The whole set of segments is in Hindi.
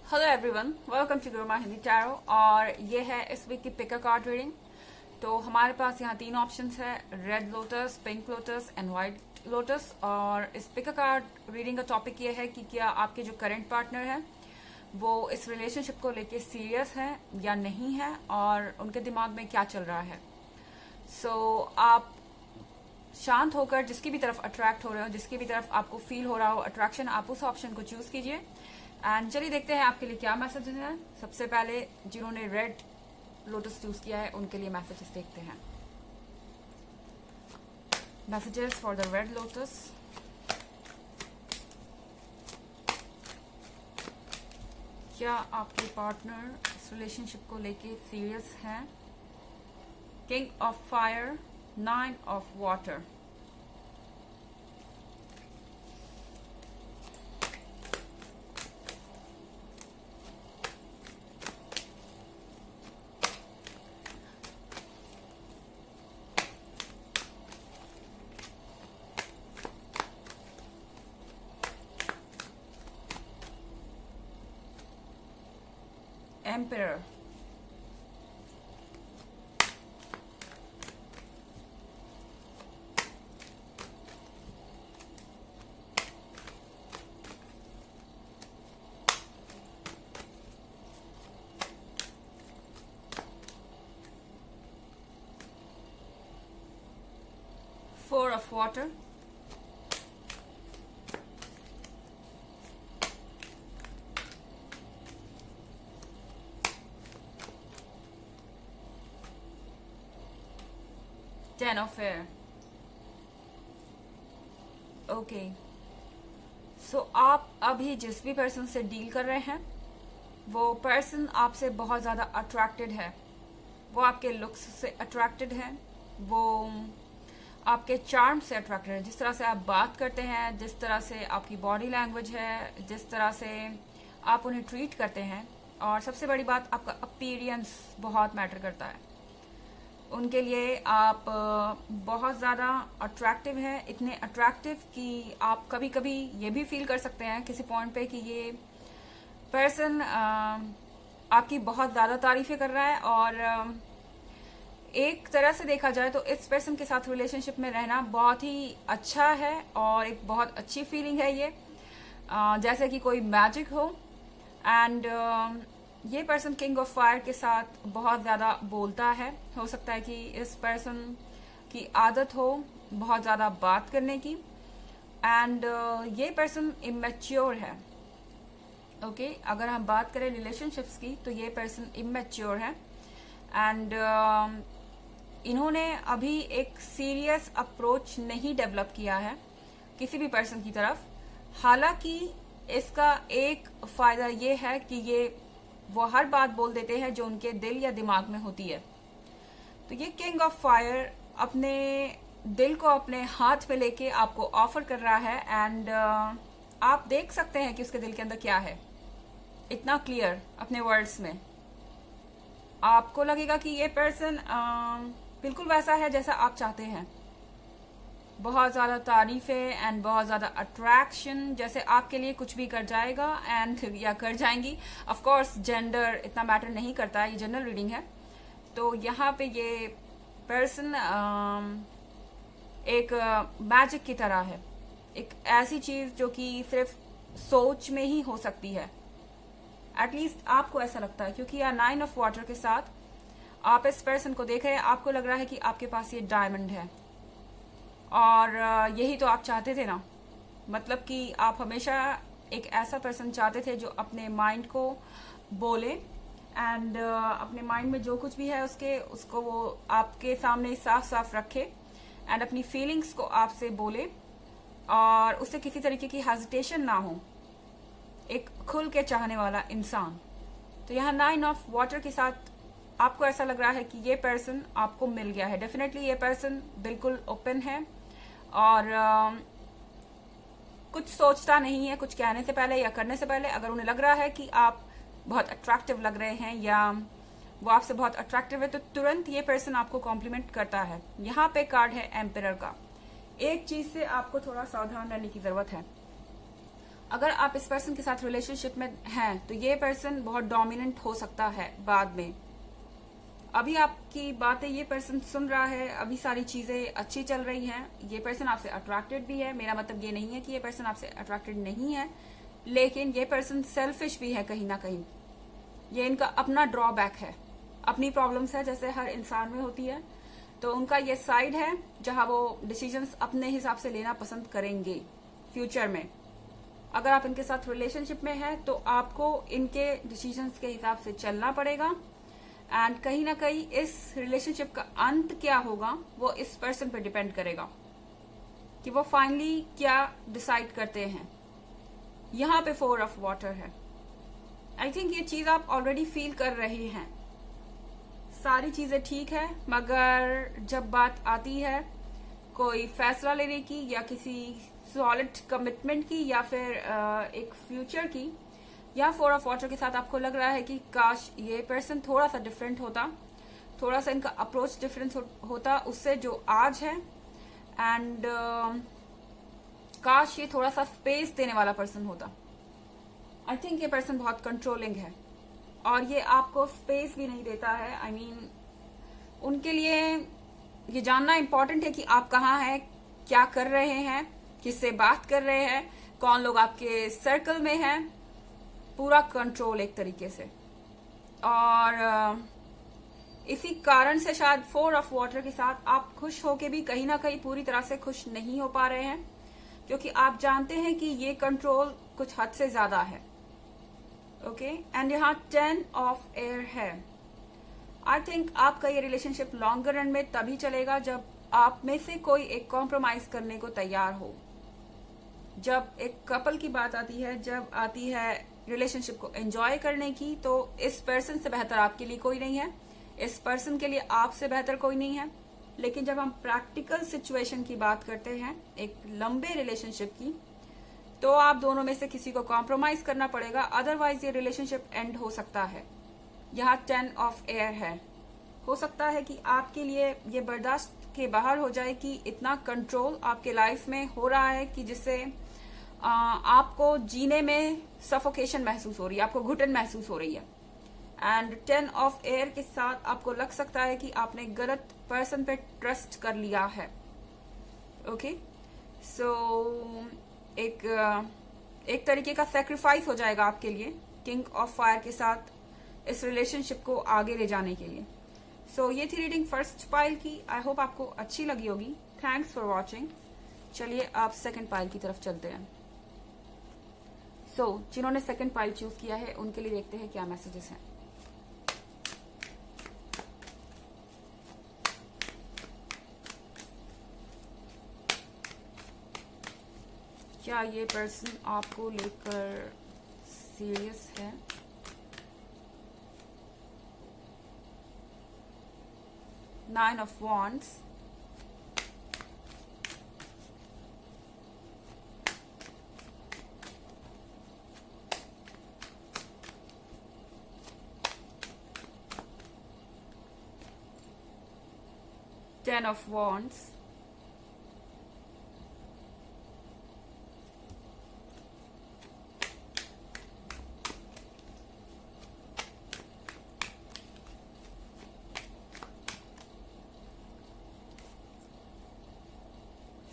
Hello everyone, welcome to Gurumaa Hindi tarot. और ये है इस वीक की पिक अ कार्ड रीडिंग। तो हमारे पास यहाँ 3 ऑप्शंस है, red lotus, pink lotus and white lotus. और इस पिक अ कार्ड रीडिंग का टॉपिक ये है कि क्या आपके जो करंट पार्टनर है वो इस रिलेशनशिप को लेके सीरियस है या नहीं है, और उनके दिमाग में क्या चल रहा है। आप शांत होकर जिसकी भी तरफ अट्रैक्ट हो रहे हो, जिसकी भी तरफ आपको फील हो रहा हो अट्रैक्शन, आप उस ऑप्शन को चूज कीजिए। एंड चलिए देखते हैं आपके लिए क्या मैसेजेस हैं। सबसे पहले जिन्होंने रेड लोटस चूज किया है उनके लिए मैसेजेस देखते हैं। Messages for the red lotus. क्या आपके पार्टनर इस रिलेशनशिप को लेके सीरियस हैं? King of fire, 9 of water. Emperor, Four of water, Ten of air. Okay, आप अभी जिस भी पर्सन से डील कर रहे हैं वो पर्सन आपसे बहुत ज़्यादा अट्रैक्टेड है। वो आपके लुक्स से अट्रैक्टेड है, वो आपके चार्म से अट्रैक्टेड है। जिस तरह से आप बात करते हैं, जिस तरह से आपकी बॉडी लैंग्वेज है, जिस तरह से आप उन्हें ट्रीट करते हैं, और सबसे बड़ी बात आपका अपीयरेंस बहुत मैटर करता है। उनके लिए आप बहुत ज़्यादा अट्रैक्टिव हैं, इतने अट्रैक्टिव कि आप कभी कभी ये भी फील कर सकते हैं किसी पॉइंट पे कि ये पर्सन आपकी बहुत ज़्यादा तारीफें कर रहा है। और एक तरह से देखा जाए तो इस पर्सन के साथ रिलेशनशिप में रहना बहुत ही अच्छा है और एक बहुत अच्छी फीलिंग है ये, जैसे कि कोई मैजिक हो। एंड ये पर्सन किंग ऑफ फायर के साथ बहुत ज़्यादा बोलता है। हो सकता है कि इस पर्सन की आदत हो बहुत ज़्यादा बात करने की। एंड ये पर्सन इमेच्योर है। ओके, अगर हम बात करें रिलेशनशिप्स की तो ये पर्सन इमेच्योर है। एंड इन्होंने अभी एक सीरियस अप्रोच नहीं डेवलप किया है किसी भी पर्सन की तरफ। हालांकि इसका एक फ़ायदा ये है कि वो हर बात बोल देते हैं जो उनके दिल या दिमाग में होती है। तो ये किंग ऑफ फायर अपने दिल को अपने हाथ में लेके आपको ऑफर कर रहा है। एंड आप देख सकते हैं कि उसके दिल के अंदर क्या है, इतना क्लियर अपने वर्ड्स में। आपको लगेगा कि ये पर्सन बिल्कुल वैसा है जैसा आप चाहते हैं। बहुत ज़्यादा तारीफें एंड बहुत ज़्यादा अट्रैक्शन, जैसे आपके लिए कुछ भी कर जाएगा एंड या कर जाएंगी। ऑफ कोर्स जेंडर इतना मैटर नहीं करता है, ये जनरल रीडिंग है। तो यहाँ पे ये पर्सन एक मैजिक की तरह है, एक ऐसी चीज़ जो कि सिर्फ सोच में ही हो सकती है। एटलीस्ट आपको ऐसा लगता है, क्योंकि यार 9 ऑफ वाटर के साथ आप इस पर्सन को देख रहे हैं, आपको लग रहा है कि आपके पास ये डायमंड है। और यही तो आप चाहते थे ना। मतलब कि आप हमेशा एक ऐसा पर्सन चाहते थे जो अपने माइंड को बोले एंड अपने माइंड में जो कुछ भी है उसको वो आपके सामने साफ साफ रखे एंड अपनी फीलिंग्स को आपसे बोले और उससे किसी तरीके की हेजिटेशन ना हो। एक खुल के चाहने वाला इंसान। तो यहाँ 9 ऑफ वाटर के साथ आपको ऐसा लग रहा है कि ये पर्सन आपको मिल गया है। डेफिनेटली ये पर्सन बिल्कुल ओपन है और कुछ सोचता नहीं है कुछ कहने से पहले या करने से पहले। अगर उन्हें लग रहा है कि आप बहुत अट्रैक्टिव लग रहे हैं या वो आपसे बहुत अट्रैक्टिव है तो तुरंत ये पर्सन आपको कॉम्प्लीमेंट करता है। यहाँ पे कार्ड है एम्परर का। एक चीज से आपको थोड़ा सावधान रहने की जरूरत है। अगर आप इस पर्सन के साथ रिलेशनशिप में हैं तो ये पर्सन बहुत डोमिनेंट हो सकता है बाद में। अभी आपकी बातें ये पर्सन सुन रहा है, अभी सारी चीजें अच्छी चल रही हैं, ये पर्सन आपसे अट्रैक्टेड भी है। मेरा मतलब ये नहीं है कि ये पर्सन आपसे अट्रैक्टेड नहीं है, लेकिन ये पर्सन सेल्फिश भी है कहीं ना कहीं। ये इनका अपना ड्रॉबैक है, अपनी प्रॉब्लम्स है, जैसे हर इंसान में होती है। तो उनका ये साइड है जहां वो डिसीजंस अपने हिसाब से लेना पसंद करेंगे फ्यूचर में। अगर आप इनके साथ रिलेशनशिप में हैं तो आपको इनके डिसीजंस के हिसाब से चलना पड़ेगा। एंड कहीं ना कहीं इस रिलेशनशिप का अंत क्या होगा वो इस पर्सन पे डिपेंड करेगा कि वो फाइनली क्या डिसाइड करते हैं। यहाँ पे 4 ऑफ वाटर है। आई थिंक ये चीज आप ऑलरेडी फील कर रहे हैं। सारी चीजें ठीक है, मगर जब बात आती है कोई फैसला लेने की या किसी सॉलिड कमिटमेंट की या फिर एक फ्यूचर की, या 4 ऑफ वाटर के साथ आपको लग रहा है कि काश ये पर्सन थोड़ा सा डिफरेंट होता, थोड़ा सा इनका अप्रोच डिफरेंस होता उससे जो आज है। एंड काश ये थोड़ा सा स्पेस देने वाला पर्सन होता। आई थिंक ये पर्सन बहुत कंट्रोलिंग है और ये आपको स्पेस भी नहीं देता है। आई मीन उनके लिए ये जानना इंपॉर्टेंट है कि आप कहाँ हैं, क्या कर रहे हैं, किससे बात कर रहे हैं, कौन लोग आपके सर्कल में हैं। पूरा कंट्रोल एक तरीके से। और इसी कारण से शायद 4 ऑफ वाटर के साथ आप खुश होके भी कहीं ना कहीं पूरी तरह से खुश नहीं हो पा रहे हैं, क्योंकि आप जानते हैं कि ये कंट्रोल कुछ हद से ज्यादा है। ओके एंड यहाँ 10 ऑफ एयर है। आई थिंक आपका ये रिलेशनशिप लॉन्गर रन में तभी चलेगा जब आप में से कोई एक कॉम्प्रोमाइज करने को तैयार हो। जब एक कपल की बात आती है, जब आती है रिलेशनशिप को एंजॉय करने की, तो इस पर्सन से बेहतर आपके लिए कोई नहीं है, इस पर्सन के लिए आपसे बेहतर कोई नहीं है। लेकिन जब हम प्रैक्टिकल सिचुएशन की बात करते हैं, एक लंबे रिलेशनशिप की, तो आप दोनों में से किसी को कॉम्प्रोमाइज करना पड़ेगा, अदरवाइज ये रिलेशनशिप एंड हो सकता है। यहाँ 10 ऑफ एयर है। हो सकता है कि आपके लिए ये बर्दाश्त के बाहर हो जाए कि इतना कंट्रोल आपके लाइफ में हो रहा है कि जिससे आपको जीने में सफोकेशन महसूस हो रही है, आपको घुटन महसूस हो रही है। एंड 10 ऑफ एयर के साथ आपको लग सकता है कि आपने गलत पर्सन पे ट्रस्ट कर लिया है। ओके सो एक तरीके का सेक्रीफाइस हो जाएगा आपके लिए किंग ऑफ फायर के साथ इस रिलेशनशिप को आगे ले जाने के लिए। सो ये थी रीडिंग फर्स्ट पाइल की। आई होप आपको अच्छी लगी होगी। Thanks for watching. चलिए आप सेकंड पाइल की तरफ चलते हैं। जिन्होंने सेकंड पाइल चूज किया है उनके लिए देखते हैं क्या मैसेजेस हैं। क्या ये पर्सन आपको लेकर सीरियस है? Nine of wands, Ten of Wands,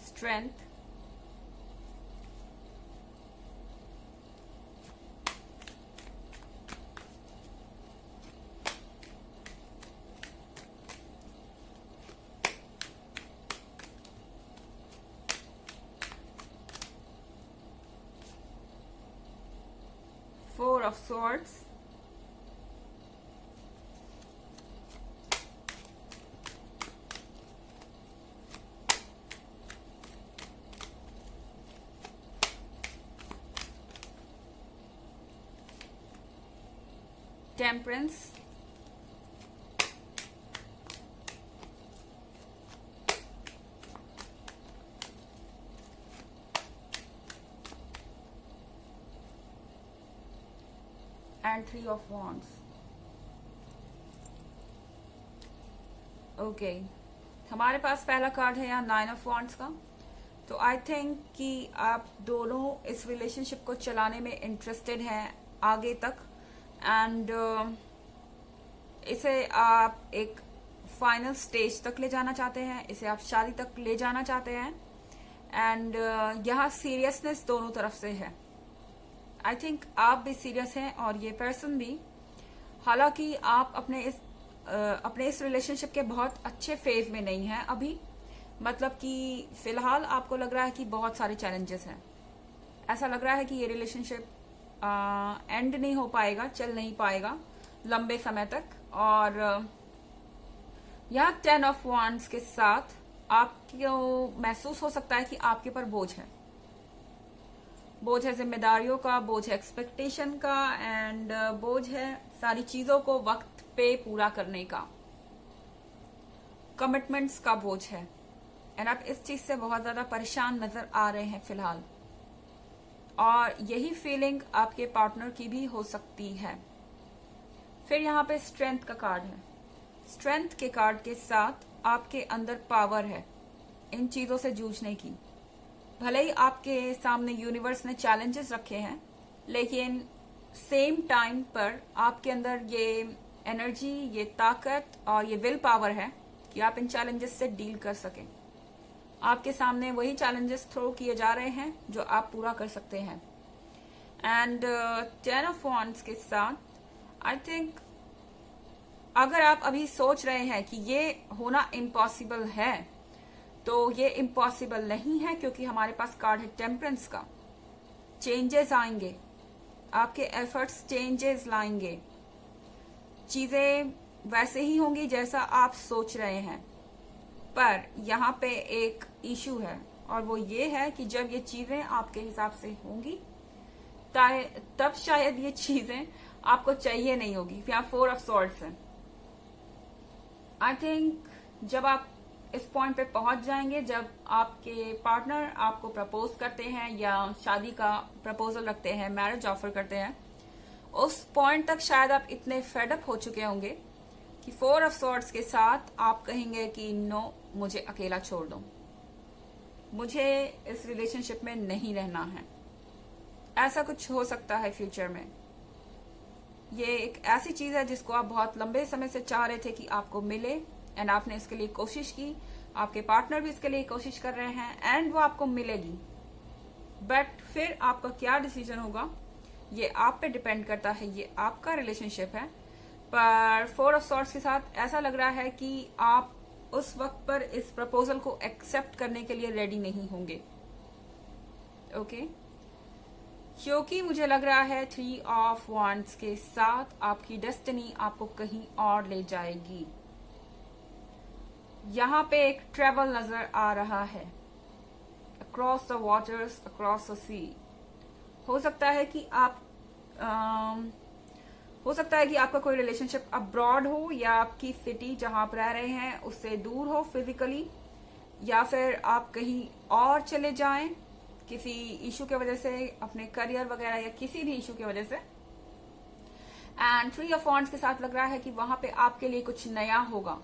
Strength, Four of Swords, Temperance, and Three of Wands. Okay हमारे पास पहला कार्ड है यहाँ 9 ऑफ वॉन्ड्स का। तो आई थिंक कि आप दोनों इस रिलेशनशिप को चलाने में इंटरेस्टेड हैं आगे तक, एंड इसे आप एक फाइनल स्टेज तक ले जाना चाहते हैं, इसे आप शादी तक ले जाना चाहते हैं, एंड यहाँ सीरियसनेस दोनों तरफ से है। आई थिंक आप भी सीरियस हैं और ये पर्सन भी। हालांकि आप अपने इस रिलेशनशिप के बहुत अच्छे फेज में नहीं हैं अभी, मतलब कि फिलहाल आपको लग रहा है कि बहुत सारे चैलेंजेस हैं। ऐसा लग रहा है कि ये रिलेशनशिप एंड नहीं हो पाएगा, चल नहीं पाएगा लंबे समय तक। और यहाँ 10 ऑफ वांड्स के साथ आपको महसूस हो सकता है कि आपके ऊपर बोझ है, बोझ है जिम्मेदारियों का, बोझ है एक्सपेक्टेशन का, एंड बोझ है सारी चीजों को वक्त पे पूरा करने का, कमिटमेंट्स का बोझ है। एंड आप इस चीज से बहुत ज्यादा परेशान नजर आ रहे हैं फिलहाल, और यही फीलिंग आपके पार्टनर की भी हो सकती है। फिर यहाँ पे स्ट्रेंथ का कार्ड है। स्ट्रेंथ के कार्ड के साथ आपके अंदर पावर है इन चीजों से जूझने की। भले ही आपके सामने यूनिवर्स ने चैलेंजेस रखे हैं, लेकिन सेम टाइम पर आपके अंदर ये एनर्जी, ये ताकत और ये विल पावर है कि आप इन चैलेंजेस से डील कर सकें। आपके सामने वही चैलेंजेस थ्रो किए जा रहे हैं जो आप पूरा कर सकते हैं। एंड 10 ऑफ वांड्स के साथ आई थिंक अगर आप अभी सोच रहे हैं कि ये होना इम्पॉसिबल है, तो ये इम्पॉसिबल नहीं है, क्योंकि हमारे पास कार्ड है टेम्परेंस का। चेंजेस आएंगे, आपके एफर्ट्स चेंजेस लाएंगे, चीजें वैसे ही होंगी जैसा आप सोच रहे हैं। पर यहाँ पे एक इशू है, और वो ये है कि जब ये चीजें आपके हिसाब से होंगी तब शायद ये चीजें आपको चाहिए नहीं होगी। यहाँ 4 ऑफ सॉर्ड्स है। आई थिंक जब आप इस पॉइंट पे पहुंच जाएंगे, जब आपके पार्टनर आपको प्रपोज करते हैं या शादी का प्रपोजल रखते हैं, मैरिज ऑफर करते हैं, उस पॉइंट तक शायद आप इतने फेडअप हो चुके होंगे कि 4 ऑफ सॉर्ड्स के साथ आप कहेंगे कि नो, मुझे अकेला छोड़ दो, मुझे इस रिलेशनशिप में नहीं रहना है। ऐसा कुछ हो सकता है फ्यूचर में। ये एक ऐसी चीज है जिसको आप बहुत लंबे समय से चाह रहे थे कि आपको मिले, एंड आपने इसके लिए कोशिश की, आपके पार्टनर भी इसके लिए कोशिश कर रहे हैं, एंड वो आपको मिलेगी। बट फिर आपका क्या डिसीजन होगा ये आप पे डिपेंड करता है, ये आपका रिलेशनशिप है। पर 4 ऑफ सॉर्ड्स के साथ ऐसा लग रहा है कि आप उस वक्त पर इस प्रपोजल को एक्सेप्ट करने के लिए रेडी नहीं होंगे। ओके, क्योंकि मुझे लग रहा है 3 ऑफ वांड्स के साथ आपकी डेस्टिनी आपको कहीं और ले जाएगी। यहाँ पे एक ट्रेवल नजर आ रहा है, across the waters, across the sea. हो सकता है कि आपका कोई रिलेशनशिप अब्रॉड हो, या आपकी सिटी जहां आप रह रहे हैं उससे दूर हो फिजिकली, या फिर आप कहीं और चले जाएं किसी इशू की वजह से, अपने करियर वगैरह या किसी भी इशू की वजह से। एंड 3 ऑफ वांड्स के साथ लग रहा है कि वहां पे आपके लिए कुछ नया होगा,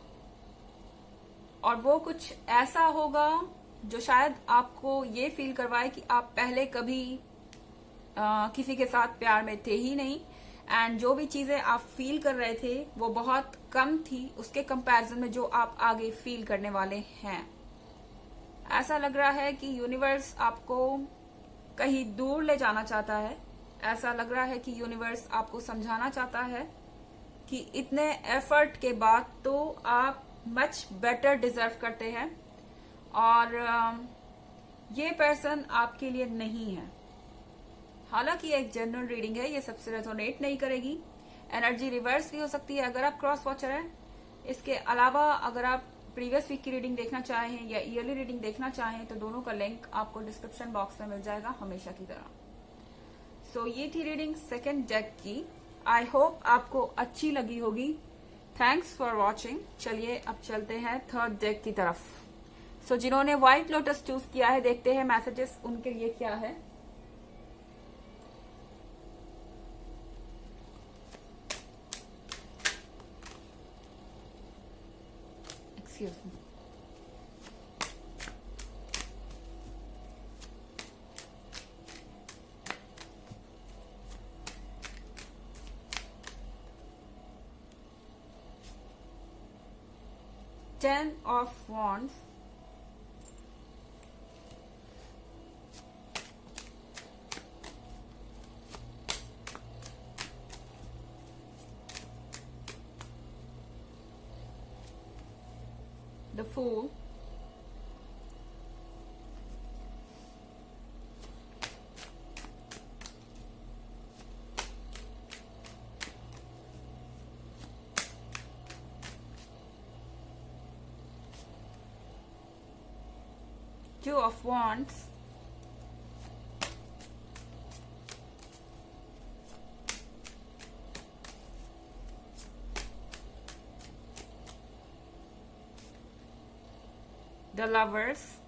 और वो कुछ ऐसा होगा जो शायद आपको ये फील करवाए कि आप पहले कभी किसी के साथ प्यार में थे ही नहीं, एंड जो भी चीजें आप फील कर रहे थे वो बहुत कम थी उसके कंपैरिजन में जो आप आगे फील करने वाले हैं। ऐसा लग रहा है कि यूनिवर्स आपको कहीं दूर ले जाना चाहता है। ऐसा लग रहा है कि यूनिवर्स आपको समझाना चाहता है कि इतने एफर्ट के बाद तो आप मच बेटर डिजर्व करते हैं, और ये पर्सन आपके लिए नहीं है। हालांकि एक जनरल रीडिंग है, ये सबसे रेजोनेट नहीं करेगी। एनर्जी रिवर्स भी हो सकती है अगर आप क्रॉस वॉचर हैं। इसके अलावा अगर आप प्रीवियस वीक की रीडिंग देखना चाहें या ईयरली रीडिंग देखना चाहें तो दोनों का लिंक आपको डिस्क्रिप्शन बॉक्स में मिल जाएगा हमेशा की तरह। सो ये थी रीडिंग सेकंड डेक की। आई होप आपको अच्छी लगी होगी। Thanks for watching. चलिए अब चलते हैं थर्ड डेक की तरफ। सो जिन्होंने व्हाइट लोटस चूज किया है, देखते हैं मैसेजेस उनके लिए क्या है। 10 of Wands, the Fool, Two of Wands, the Lovers,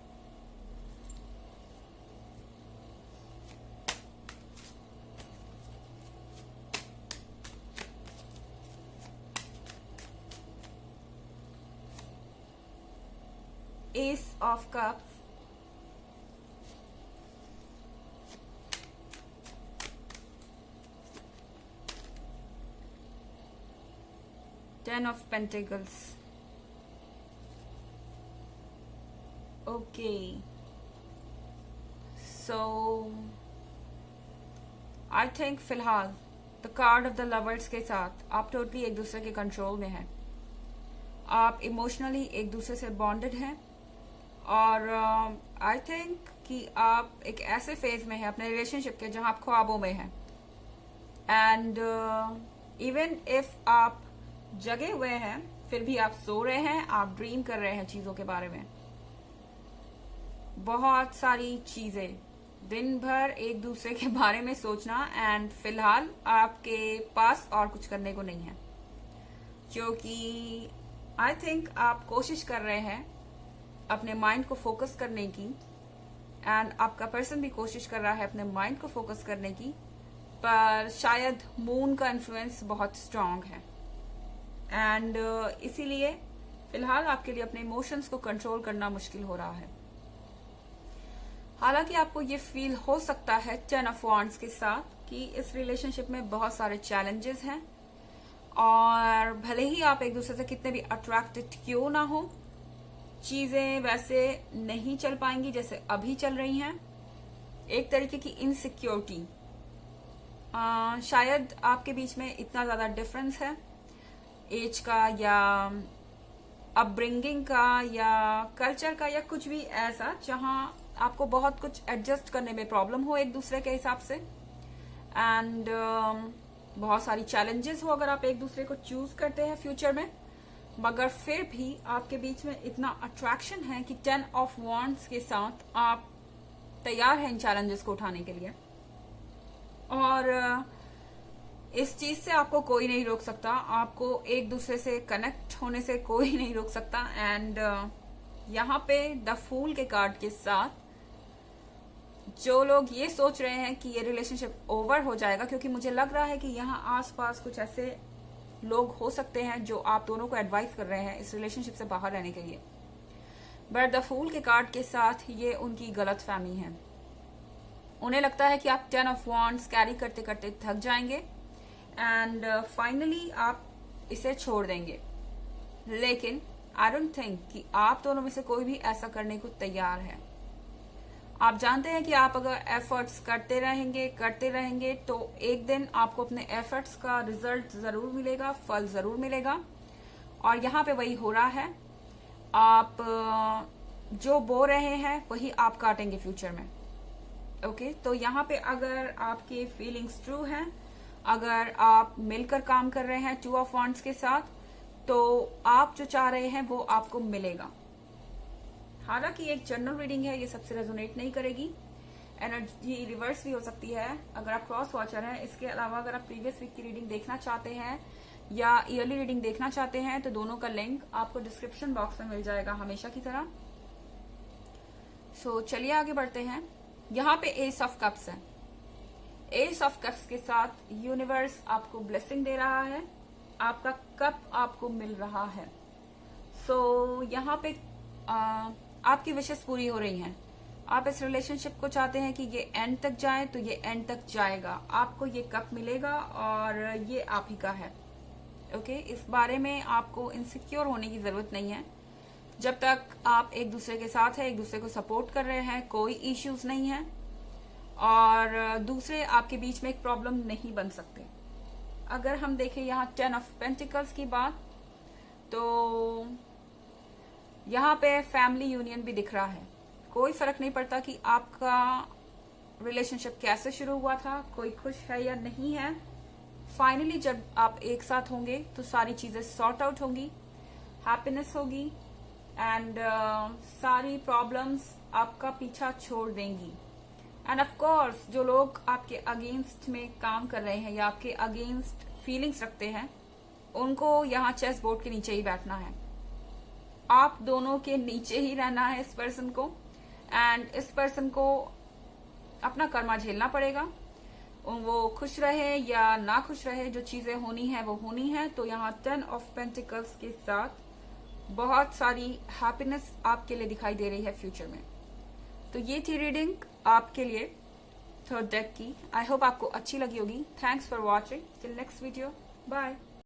Ace of Cups, Ten of Pentacles. Okay, so I think फिलहाल the card of the lovers के साथ आप टोटली एक दूसरे के कंट्रोल में हैं। आप इमोशनली एक दूसरे से बॉन्डेड हैं और आई थिंक कि आप एक ऐसे फेज में हैं अपने रिलेशनशिप के जहां आप ख्वाबों में हैं एंड इवन इफ आप जगे हुए हैं फिर भी आप सो रहे हैं, आप ड्रीम कर रहे हैं चीजों के बारे में। बहुत सारी चीजें, दिन भर एक दूसरे के बारे में सोचना एंड फिलहाल आपके पास और कुछ करने को नहीं है, क्योंकि आई थिंक आप कोशिश कर रहे हैं अपने माइंड को फोकस करने की एंड आपका पर्सन भी कोशिश कर रहा है अपने माइंड को फोकस करने की, पर शायद मून का इन्फ्लुएंस बहुत स्ट्रांग है एंड इसीलिए फिलहाल आपके लिए अपने इमोशंस को कंट्रोल करना मुश्किल हो रहा है। हालांकि आपको ये फील हो सकता है 10 ऑफ वॉन्ड्स के साथ कि इस रिलेशनशिप में बहुत सारे चैलेंजेस हैं और भले ही आप एक दूसरे से कितने भी अट्रैक्टेड क्यों ना हो, चीजें वैसे नहीं चल पाएंगी जैसे अभी चल रही हैं। एक तरीके की इनसिक्योरिटी, शायद आपके बीच में इतना ज्यादा डिफरेंस है एज का या अपब्रिंगिंग का या कल्चर का या कुछ भी ऐसा जहां आपको बहुत कुछ एडजस्ट करने में प्रॉब्लम हो एक दूसरे के हिसाब से एंड बहुत सारी चैलेंजेस हो अगर आप एक दूसरे को चूज करते हैं फ्यूचर में, मगर फिर भी आपके बीच में इतना अट्रैक्शन है कि 10 ऑफ वॉन्ड्स के साथ आप तैयार हैं इन चैलेंजेस को उठाने के लिए और इस चीज से आपको कोई नहीं रोक सकता, आपको एक दूसरे से कनेक्ट होने से कोई नहीं रोक सकता एंड यहाँ पे द फूल के कार्ड के साथ जो लोग ये सोच रहे हैं कि ये रिलेशनशिप ओवर हो जाएगा, क्योंकि मुझे लग रहा है कि यहाँ आसपास कुछ ऐसे लोग हो सकते हैं जो आप दोनों को एडवाइस कर रहे हैं इस रिलेशनशिप से बाहर रहने के लिए, बट द फूल के कार्ड के साथ ये उनकी गलत फहमी है। उन्हें लगता है कि आप 10 ऑफ वॉन्ड्स कैरी करते करते थक जाएंगे एंड फाइनली आप इसे छोड़ देंगे, लेकिन आई डोंट थिंक कि आप दोनों में से कोई भी ऐसा करने को तैयार है। आप जानते हैं कि आप अगर एफर्ट्स करते रहेंगे तो एक दिन आपको अपने एफर्ट्स का रिजल्ट जरूर मिलेगा, फल जरूर मिलेगा और यहाँ पे वही हो रहा है। आप जो बो रहे हैं वही आप काटेंगे फ्यूचर में। ओके, तो यहाँ पे अगर आपकी फीलिंग्स ट्रू हैं, अगर आप मिलकर काम कर रहे हैं 2 ऑफ वॉन्ड्स के साथ, तो आप जो चाह रहे हैं वो आपको मिलेगा। हालांकि एक जनरल रीडिंग है, ये सबसे रेजोनेट नहीं करेगी, एनर्जी रिवर्स भी हो सकती है अगर आप क्रॉस वॉचर हैं। इसके अलावा अगर आप प्रीवियस वीक की रीडिंग देखना चाहते हैं या ईयरली रीडिंग देखना चाहते हैं तो दोनों का लिंक आपको डिस्क्रिप्शन बॉक्स में मिल जाएगा हमेशा की तरह। सो चलिए आगे बढ़ते हैं। यहाँ पे एस ऑफ कप्स है। एस ऑफ कप्स के साथ यूनिवर्स आपको ब्लेसिंग दे रहा है, आपका कप आपको मिल रहा है। सो यहाँ पे आपकी विशेष पूरी हो रही हैं। आप इस रिलेशनशिप को चाहते हैं कि ये एंड तक जाए तो ये एंड तक जाएगा, आपको ये कप मिलेगा और ये आप ही का है। ओके, इस बारे में आपको इनसिक्योर होने की जरूरत नहीं है। जब तक आप एक दूसरे के साथ है, एक दूसरे को सपोर्ट कर रहे हैं, कोई इश्यूज नहीं है और दूसरे आपके बीच में एक प्रॉब्लम नहीं बन सकते। अगर हम देखें यहाँ 10 ऑफ पेंटिकल्स की बात, तो यहाँ पे फैमिली यूनियन भी दिख रहा है। कोई फर्क नहीं पड़ता कि आपका रिलेशनशिप कैसे शुरू हुआ था, कोई खुश है या नहीं है, फाइनली जब आप एक साथ होंगे तो सारी चीजें सॉर्ट आउट होंगी, हैप्पीनेस होगी एंड सारी प्रॉब्लम्स आपका पीछा छोड़ देंगी। एंड ऑफ कोर्स जो लोग आपके अगेंस्ट में काम कर रहे हैं या आपके अगेंस्ट फीलिंग्स रखते हैं, उनको यहाँ चेस बोर्ड के नीचे ही बैठना है। आप दोनों के नीचे ही रहना है इस पर्सन को, एंड इस पर्सन को अपना कर्मा झेलना पड़ेगा। वो खुश रहे या ना खुश रहे, जो चीजें होनी है वो होनी है। तो यहाँ 10 ऑफ पेंटिकल्स के साथ बहुत सारी हैप्पीनेस आपके लिए दिखाई दे रही है फ्यूचर में। तो ये थी रीडिंग आपके लिए थर्ड डेक की। आई होप आपको अच्छी लगी होगी। Thanks for watching. Till next video, bye.